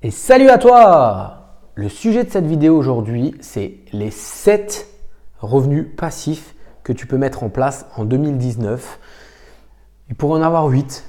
Et salut à toi! Le sujet de cette vidéo aujourd'hui, c'est les 7 revenus passifs que tu peux mettre en place en 2019. Il pourrait en avoir 8,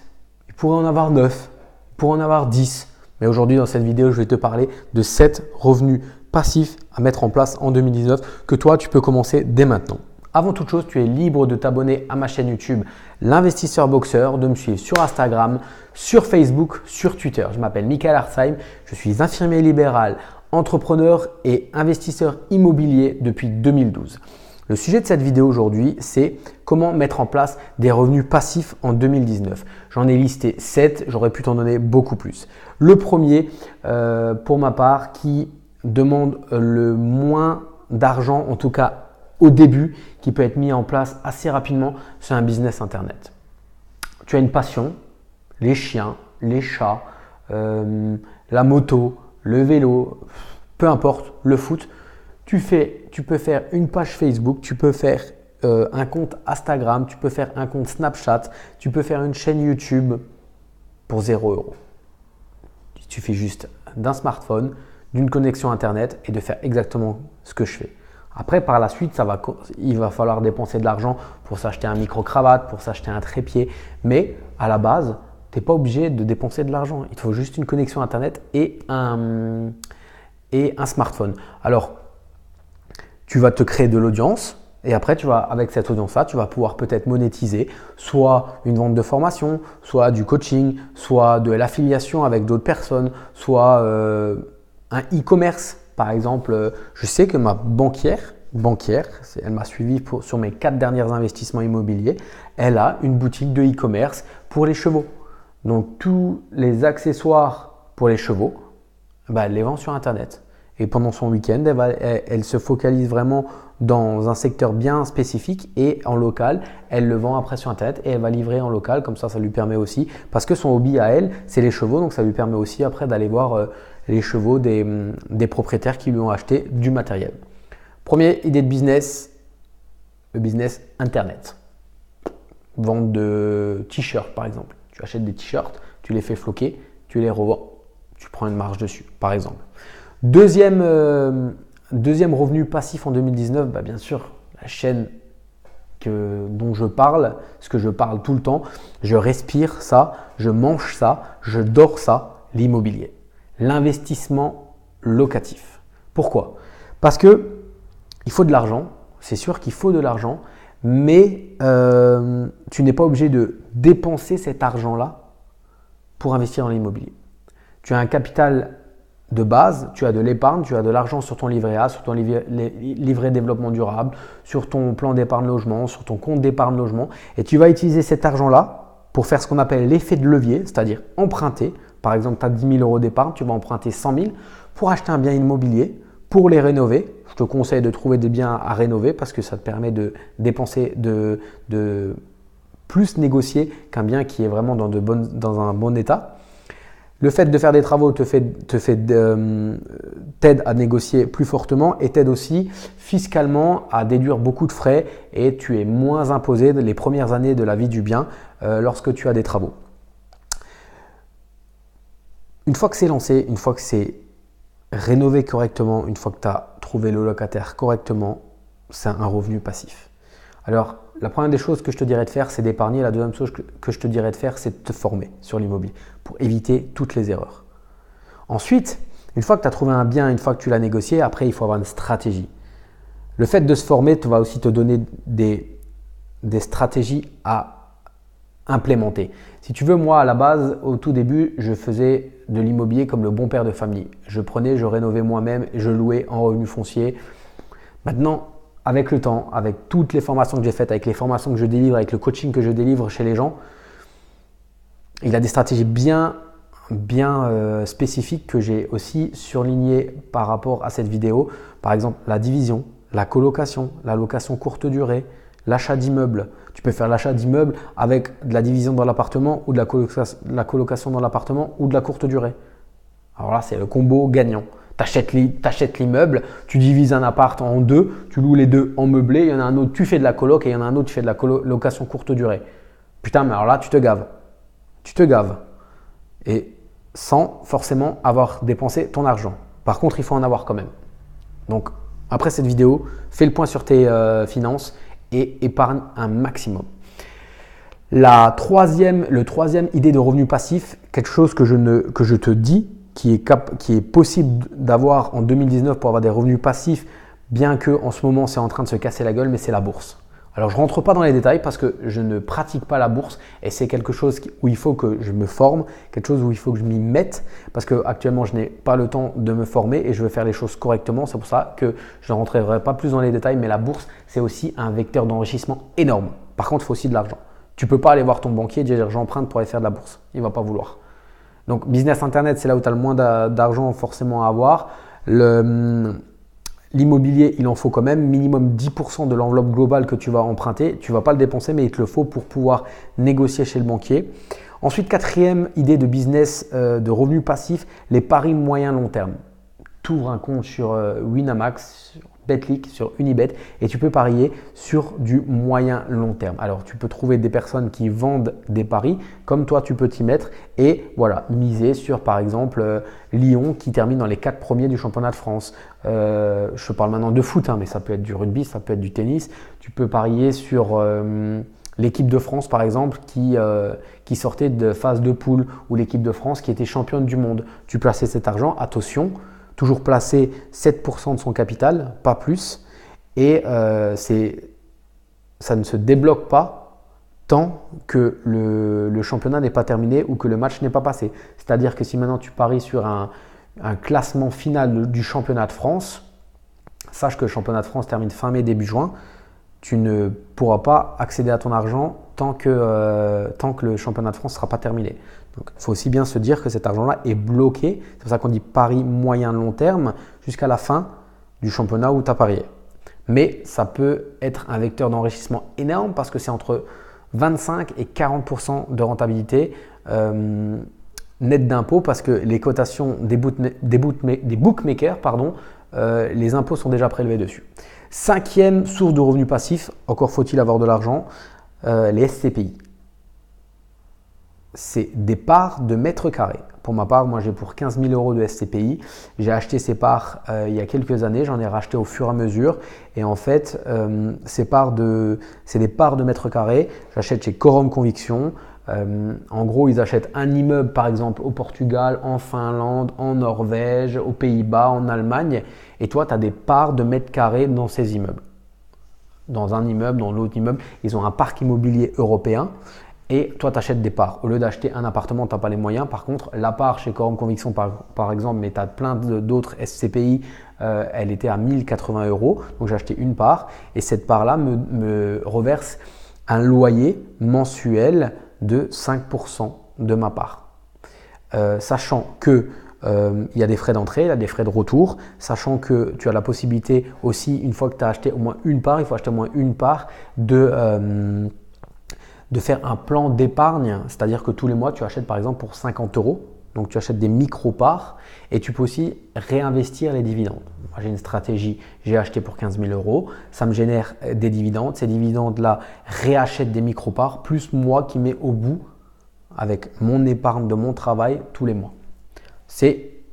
il pourrait en avoir 9, il pourrait en avoir 10. Mais aujourd'hui, dans cette vidéo, je vais te parler de 7 revenus passifs à mettre en place en 2019 que toi, tu peux commencer dès maintenant. Avant toute chose, tu es libre de t'abonner à ma chaîne YouTube L'Investisseur Boxeur, de me suivre sur Instagram, sur Facebook, sur Twitter. Je m'appelle Michael Hartzheim, je suis infirmier libéral, entrepreneur et investisseur immobilier depuis 2012. Le sujet de cette vidéo aujourd'hui, c'est comment mettre en place des revenus passifs en 2019. J'en ai listé 7, j'aurais pu t'en donner beaucoup plus. Le premier, pour ma part, qui demande le moins d'argent, en tout cas au début, qui peut être mis en place assez rapidement, c'est un business internet. Tu as une passion, les chiens, les chats, la moto, le vélo, peu importe, le foot. Tu peux faire une page Facebook, tu peux faire un compte Instagram, tu peux faire un compte Snapchat, tu peux faire une chaîne YouTube pour 0 €. Il suffit juste d'un smartphone, d'une connexion Internet et de faire exactement ce que je fais. Après, par la suite, il va falloir dépenser de l'argent pour s'acheter un micro-cravate, pour s'acheter un trépied. Mais à la base, tu n'es pas obligé de dépenser de l'argent. Il te faut juste une connexion Internet et un smartphone. Alors, tu vas te créer de l'audience et après, avec cette audience-là, tu vas pouvoir peut-être monétiser soit une vente de formation, soit du coaching, soit de l'affiliation avec d'autres personnes, soit un e-commerce. Par exemple, je sais que ma banquière, elle m'a suivi sur mes 4 derniers investissements immobiliers, elle a une boutique de e-commerce pour les chevaux. Donc, tous les accessoires pour les chevaux, elle les vend sur Internet. Et pendant son week-end, elle se focalise vraiment dans un secteur bien spécifique et en local, elle le vend après sur Internet et elle va livrer en local. Comme ça lui permet aussi, parce que son hobby à elle, c'est les chevaux, donc ça lui permet aussi après d'aller voir les chevaux des propriétaires qui lui ont acheté du matériel. Première idée de business, le business Internet. Vente de t-shirts par exemple. Tu achètes des t-shirts, tu les fais floquer, tu les revends, tu prends une marge dessus par exemple. Deuxième revenu passif en 2019, bien sûr, la chaîne dont je parle, ce que je parle tout le temps, je respire ça, je mange ça, je dors ça, l'immobilier. L'investissement locatif. Pourquoi? Parce que il faut de l'argent, c'est sûr qu'il faut de l'argent, mais tu n'es pas obligé de dépenser cet argent-là pour investir dans l'immobilier. Tu as un capital de base, tu as de l'épargne, tu as de l'argent sur ton livret A, sur ton livret développement durable, sur ton plan d'épargne logement, sur ton compte d'épargne logement et tu vas utiliser cet argent-là pour faire ce qu'on appelle l'effet de levier, c'est-à-dire emprunter. Par exemple, tu as 10 000 € d'épargne, tu vas emprunter 100 000 pour acheter un bien immobilier, pour les rénover. Je te conseille de trouver des biens à rénover parce que ça te permet de dépenser, de plus négocier qu'un bien qui est vraiment dans un bon état. Le fait de faire des travaux t'aide à négocier plus fortement et t'aide aussi fiscalement à déduire beaucoup de frais et tu es moins imposé les premières années de la vie du bien lorsque tu as des travaux. Une fois que c'est lancé, une fois que c'est rénové correctement, une fois que tu as trouvé le locataire correctement, c'est un revenu passif. Alors, la première des choses que je te dirais de faire, c'est d'épargner. La deuxième chose que je te dirais de faire, c'est de te former sur l'immobilier pour éviter toutes les erreurs. Ensuite, une fois que tu as trouvé un bien, une fois que tu l'as négocié, après, il faut avoir une stratégie. Le fait de se former va aussi te donner des stratégies à implémenter. Si tu veux, moi, à la base, au tout début, je faisais de l'immobilier comme le bon père de famille. Je rénovais moi-même, je louais en revenu foncier. Maintenant, avec le temps, avec toutes les formations que j'ai faites, avec les formations que je délivre, avec le coaching que je délivre chez les gens, il y a des stratégies bien spécifiques que j'ai aussi surlignées par rapport à cette vidéo. Par exemple, la division, la colocation, la location courte durée, l'achat d'immeubles. Tu peux faire l'achat d'immeubles avec de la division dans l'appartement ou de la colocation dans l'appartement ou de la courte durée. Alors là, c'est le combo gagnant. Tu achètes l'immeuble, tu divises un appart en 2, tu loues les 2 en meublé, il y en a un autre, tu fais de la coloc et il y en a un autre, tu fais de la location courte durée. Putain, mais alors là, tu te gaves. Tu te gaves. Et sans forcément avoir dépensé ton argent. Par contre, il faut en avoir quand même. Donc, après cette vidéo, fais le point sur tes finances et épargne un maximum. Le troisième idée de revenu passif, quelque chose que je te dis, qui est possible d'avoir en 2019 pour avoir des revenus passifs, bien que en ce moment c'est en train de se casser la gueule, mais c'est la bourse. Alors je ne rentre pas dans les détails parce que je ne pratique pas la bourse et c'est quelque chose où il faut que je me forme, quelque chose où il faut que je m'y mette parce qu'actuellement je n'ai pas le temps de me former et je veux faire les choses correctement. C'est pour ça que je ne rentrerai pas plus dans les détails, mais la bourse c'est aussi un vecteur d'enrichissement énorme. Par contre, il faut aussi de l'argent. Tu ne peux pas aller voir ton banquier et dire j'emprunte pour aller faire de la bourse. Il ne va pas vouloir. Donc business internet, c'est là où tu as le moins d'argent forcément à avoir. L'immobilier, il en faut quand même minimum 10% de l'enveloppe globale que tu vas emprunter. Tu ne vas pas le dépenser, mais il te le faut pour pouvoir négocier chez le banquier. Ensuite, quatrième idée de business de revenus passifs, les paris moyen long terme. Tu ouvres un compte sur Winamax, sur Betclic, sur Unibet et tu peux parier sur du moyen long terme. Alors, tu peux trouver des personnes qui vendent des paris, comme toi, tu peux t'y mettre et voilà, miser sur par exemple Lyon qui termine dans les 4 premiers du championnat de France. Je parle maintenant de foot, mais ça peut être du rugby, ça peut être du tennis. Tu peux parier sur l'équipe de France par exemple qui sortait de phase de poule ou l'équipe de France qui était championne du monde. Tu plaçais cet argent, attention, toujours placer 7% de son capital, pas plus. Et ça ne se débloque pas tant que le championnat n'est pas terminé ou que le match n'est pas passé. C'est-à-dire que si maintenant tu paries sur un classement final du championnat de France, sache que le championnat de France termine fin mai, début juin, tu ne pourras pas accéder à ton argent tant que le championnat de France ne sera pas terminé. Donc, il faut aussi bien se dire que cet argent-là est bloqué. C'est pour ça qu'on dit pari moyen-long terme jusqu'à la fin du championnat où tu as parié. Mais ça peut être un vecteur d'enrichissement énorme parce que c'est entre 25 et 40% de rentabilité net d'impôts parce que les cotations des bookmakers, les impôts sont déjà prélevés dessus. Cinquième source de revenus passifs, encore faut-il avoir de l'argent, les SCPI. C'est des parts de mètres carrés. Pour ma part, moi j'ai pour 15 000 euros de SCPI. J'ai acheté ces parts il y a quelques années, j'en ai racheté au fur et à mesure. Et en fait, c'est des parts de mètres carrés. J'achète chez Quorum Conviction. En gros, ils achètent un immeuble par exemple au Portugal, en Finlande, en Norvège, aux Pays-Bas, en Allemagne. Et toi, tu as des parts de mètres carrés dans ces immeubles. Dans un immeuble, dans l'autre immeuble, ils ont un parc immobilier européen. Et toi, tu achètes des parts. Au lieu d'acheter un appartement, tu n'as pas les moyens. Par contre, la part chez Quorum Conviction, par exemple, mais tu as plein d'autres SCPI, elle était à 1080 euros. Donc, j'ai acheté une part. Et cette part-là me reverse un loyer mensuel de 5% de ma part. Sachant que il y a des frais d'entrée, il y a des frais de retour, sachant que tu as la possibilité aussi, une fois que tu as acheté au moins une part, il faut acheter au moins une part de faire un plan d'épargne, c'est-à-dire que tous les mois, tu achètes par exemple pour 50 euros. Donc, tu achètes des micro-parts et tu peux aussi réinvestir les dividendes. Moi, j'ai une stratégie, j'ai acheté pour 15 000 euros, ça me génère des dividendes. Ces dividendes-là réachètent des micro-parts, plus moi qui mets au bout avec mon épargne de mon travail tous les mois.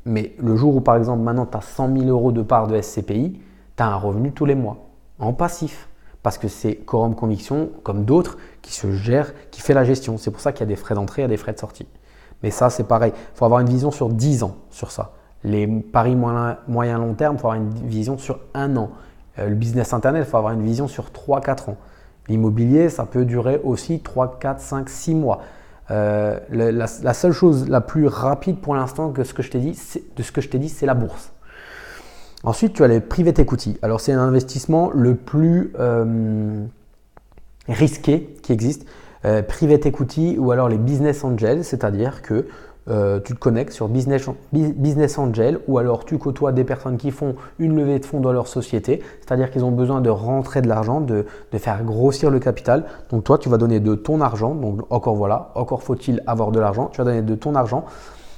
Mais le jour où par exemple maintenant tu as 100 000 euros de part de SCPI, tu as un revenu tous les mois en passif. Parce que c'est Quorum Conviction, comme d'autres, qui se gère, qui fait la gestion. C'est pour ça qu'il y a des frais d'entrée et des frais de sortie. Mais ça, c'est pareil. Il faut avoir une vision sur 10 ans sur ça. Les paris moyen-long terme, il faut avoir une vision sur 1 an. Le business internet, il faut avoir une vision sur 3-4 ans. L'immobilier, ça peut durer aussi 3, 4, 5, 6 mois. La seule chose la plus rapide pour l'instant de ce que je t'ai dit, c'est la bourse. Ensuite, tu as les private equity. Alors, c'est un investissement le plus risqué qui existe. Private equity ou alors les business angels, c'est-à-dire que tu te connectes sur business angel ou alors tu côtoies des personnes qui font une levée de fonds dans leur société, c'est-à-dire qu'ils ont besoin de rentrer de l'argent, de faire grossir le capital. Donc, toi, tu vas donner de ton argent. Donc, encore faut-il avoir de l'argent. Tu vas donner de ton argent.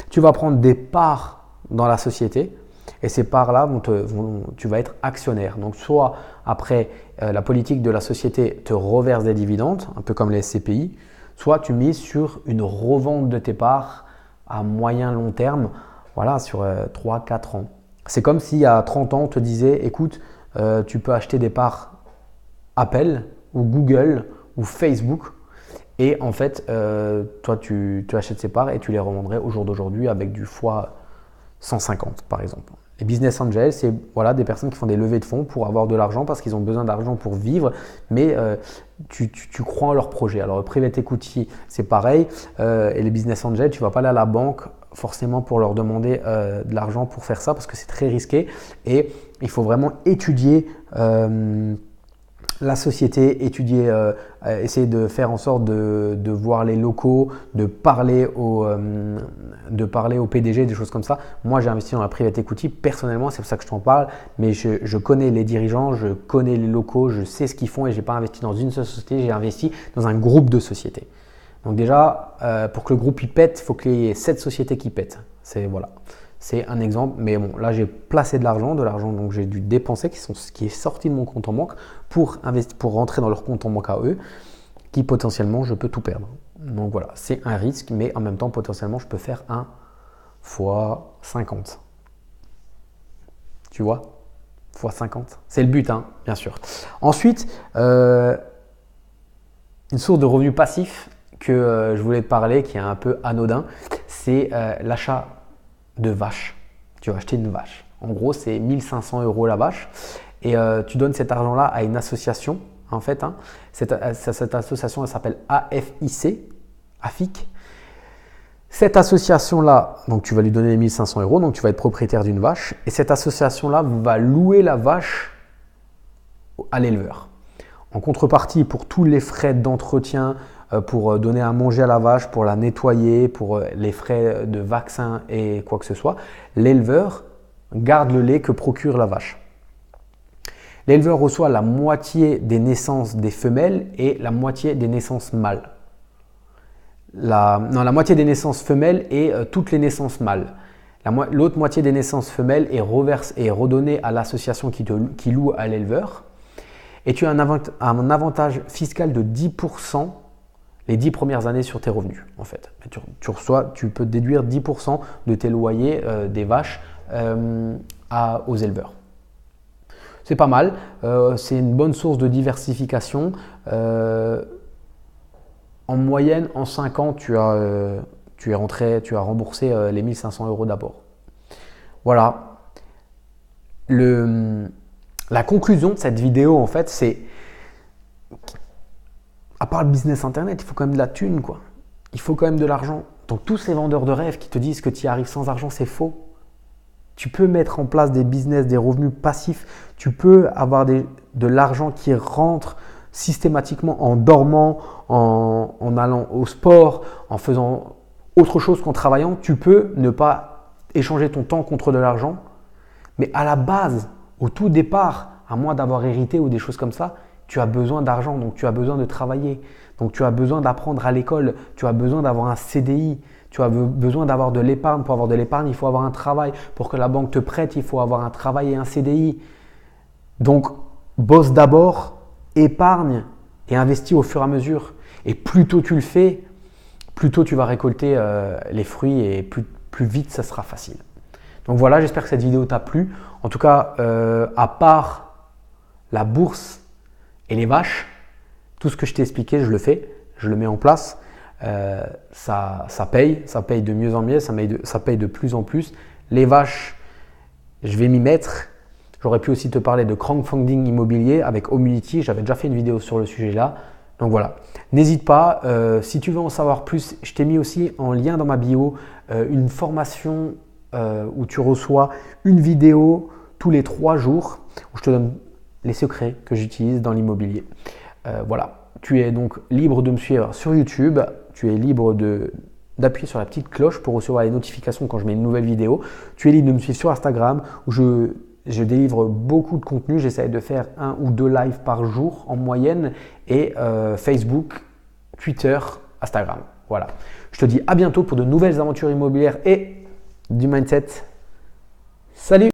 Tu vas prendre des parts dans la société. Et ces parts-là, tu vas être actionnaire. Donc, soit après, la politique de la société te reverse des dividendes, un peu comme les SCPI, soit tu mises sur une revente de tes parts à moyen long terme, voilà, sur 3-4 ans. C'est comme s'il y a 30 ans, on te disait, écoute, tu peux acheter des parts Apple ou Google ou Facebook. Et en fait, toi, tu achètes ces parts et tu les revendrais au jour d'aujourd'hui avec du fois 150 par exemple. Les business angels, c'est voilà, des personnes qui font des levées de fonds pour avoir de l'argent parce qu'ils ont besoin d'argent pour vivre, mais tu crois en leur projet. Alors, private equity, c'est pareil. Et les business angels, tu ne vas pas aller à la banque forcément pour leur demander de l'argent pour faire ça parce que c'est très risqué. Et il faut vraiment étudier la société, essayer de faire en sorte de voir les locaux, de parler au PDG, des choses comme ça. Moi, j'ai investi dans la private equity personnellement, c'est pour ça que je t'en parle, mais je connais les dirigeants, je connais les locaux, je sais ce qu'ils font et je n'ai pas investi dans une seule société, j'ai investi dans un groupe de sociétés. Donc déjà, pour que le groupe y pète, il faut qu'il y ait 7 sociétés qui pètent. C'est un exemple, mais bon, là j'ai placé de l'argent donc j'ai dû dépenser qui est sorti de mon compte en banque pour rentrer dans leur compte en banque à eux, qui potentiellement je peux tout perdre. Donc voilà, c'est un risque, mais en même temps potentiellement je peux faire 1 fois 50. Tu vois, fois 50. C'est le but, hein, bien sûr. Ensuite, une source de revenus passifs que je voulais te parler, qui est un peu anodin, c'est l'achat de vaches. Tu vas acheter une vache. En gros, c'est 1500 € la vache et tu donnes cet argent-là à une association. En fait, hein. Cette association, elle s'appelle AFIC. Cette association-là, donc tu vas lui donner les 1500 €, donc tu vas être propriétaire d'une vache et cette association-là va louer la vache à l'éleveur. En contrepartie, pour tous les frais d'entretien, pour donner à manger à la vache, pour la nettoyer, pour les frais de vaccin et quoi que ce soit, l'éleveur garde le lait que procure la vache. L'éleveur reçoit la moitié des naissances des femelles et la moitié des naissances mâles. La moitié des naissances femelles et toutes les naissances mâles. L'autre moitié des naissances femelles est redonnée à l'association qui loue à l'éleveur. Et tu as un avantage fiscal de 10% les 10 premières années sur tes revenus. En fait, tu peux déduire 10% de tes loyers des vaches aux éleveurs. C'est pas mal, c'est une bonne source de diversification. En moyenne, en 5 ans, tu as remboursé les 1500 € d'abord. Voilà. La conclusion de cette vidéo, en fait, c'est à part le business internet, il faut quand même de la thune, quoi. Il faut quand même de l'argent. Donc tous ces vendeurs de rêves qui te disent que tu y arrives sans argent, c'est faux. Tu peux mettre en place des business, des revenus passifs. Tu peux avoir de l'argent qui rentre systématiquement en dormant, en allant au sport, en faisant autre chose qu'en travaillant. Tu peux ne pas échanger ton temps contre de l'argent. Mais à la base, au tout départ, à moins d'avoir hérité ou des choses comme ça, tu as besoin d'argent, donc tu as besoin de travailler. Donc tu as besoin d'apprendre à l'école, tu as besoin d'avoir un CDI, tu as besoin d'avoir de l'épargne. Pour avoir de l'épargne, il faut avoir un travail. Pour que la banque te prête, il faut avoir un travail et un CDI. Donc, bosse d'abord, épargne et investis au fur et à mesure. Et plus tôt tu le fais, plus tôt tu vas récolter les fruits et plus vite ça sera facile. Donc voilà, j'espère que cette vidéo t'a plu. En tout cas, à part la bourse et les vaches, tout ce que je t'ai expliqué, je le fais, je le mets en place. Ça paye de mieux en mieux, ça paye de plus en plus. Les vaches, je vais m'y mettre. J'aurais pu aussi te parler de crowdfunding immobilier avec Homunity. J'avais déjà fait une vidéo sur le sujet là. Donc voilà, n'hésite pas. Si tu veux en savoir plus, je t'ai mis aussi en lien dans ma bio une formation où tu reçois une vidéo tous les 3 jours où je te donne les secrets que j'utilise dans l'immobilier. Voilà, tu es donc libre de me suivre sur YouTube. Tu es libre d'appuyer sur la petite cloche pour recevoir les notifications quand je mets une nouvelle vidéo. Tu es libre de me suivre sur Instagram où je délivre beaucoup de contenu. J'essaie de faire 1 ou 2 lives par jour en moyenne et Facebook, Twitter, Instagram. Voilà. Je te dis à bientôt pour de nouvelles aventures immobilières et du mindset. Salut!